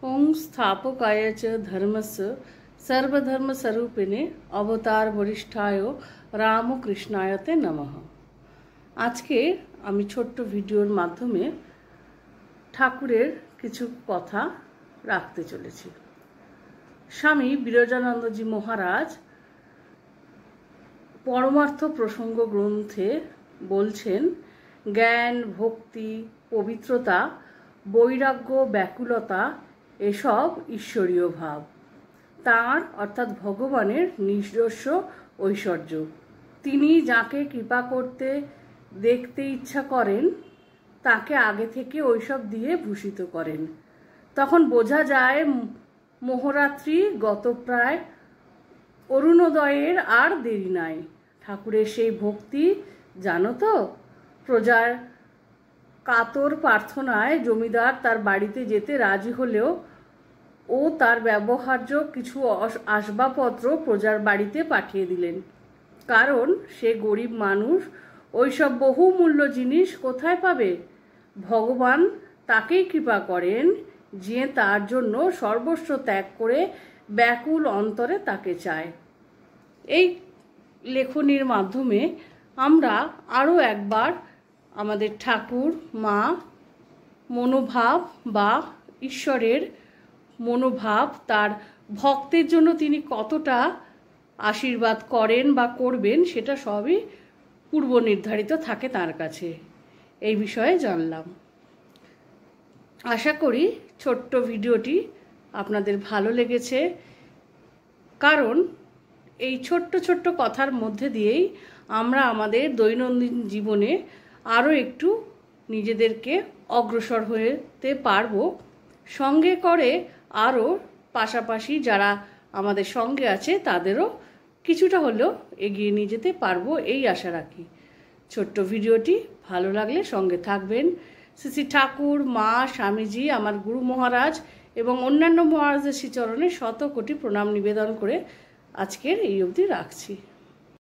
ओं स्थापकाय च धर्मस्य सर्वधर्मस्वरूपिणे अवतार वरिष्ठाय रामकृष्णाय ते नमः। আজকে আমি ছোট্ট ভিডিওর মাধ্যমে ঠাকুরের কিছু কথা রাখতে চলেছি। স্বামী বিরজানন্দজি মহারাজ পরমার্থ প্রসঙ্গ গ্রন্থে বলছেন, জ্ঞান, ভক্তি, পবিত্রতা, বৈরাগ্য, ব্যাকুলতা এসব ঈশ্বরীয় ভাব, তাঁর অর্থাৎ ভগবানের নিজস্ব ঐশ্বর্য। তিনি যাকে কৃপা করতে দেখতে ইচ্ছা করেন তাকে আগে থেকে ওইসব দিয়ে ভূষিত করেন। তখন বোঝা যায় মোহরাত্রি গতপ্রায়, অরুণোদয়ের আর দেরি নাই। ঠাকুরের সেই ভক্তি জানো তো? প্রজার কাতর প্রার্থনায় জমিদার তার বাড়িতে যেতে রাজি হলেও ও তার ব্যবহার্য কিছু আসবাবপত্র প্রজার বাড়িতে পাঠিয়ে দিলেন, কারণ সে গরিব মানুষ, ওইসব বহুমূল্য জিনিস কোথায় পাবে? ভগবান তাকেই কৃপা করেন যে তার জন্য সর্বস্ব ত্যাগ করে ব্যাকুল অন্তরে তাকে চায়। এই লেখনীর মাধ্যমে আমরা আরও একবার আমাদের ঠাকুর মা মনোভাব বা ঈশ্বরের মনোভাব, তার ভক্তের জন্য তিনি কতটা আশীর্বাদ করেন বা করবেন সেটা সবই পূর্ব নির্ধারিত থাকে তার কাছে, এই বিষয়ে জানলাম। আশা করি ছোট্ট ভিডিওটি আপনাদের ভালো লেগেছে, কারণ এই ছোট্ট ছোট্ট কথার মধ্যে দিয়েই আমরা আমাদের দৈনন্দিন জীবনে আরও একটু নিজেদেরকে অগ্রসর হতে পারবো, সঙ্গে করে আরও পাশাপাশি যারা আমাদের সঙ্গে আছে তাদেরও কিছুটা হলেও এগিয়ে নিয়ে যেতে পারবো, এই আশা রাখি। ছোট্ট ভিডিওটি ভালো লাগলে সঙ্গে থাকবেন। শ্রী শ্রী ঠাকুর, মা, স্বামীজি, আমার গুরু মহারাজ এবং অন্যান্য মহারাজের শ্রীচরণে শত কোটি প্রণাম নিবেদন করে আজকের এই অবধি রাখছি।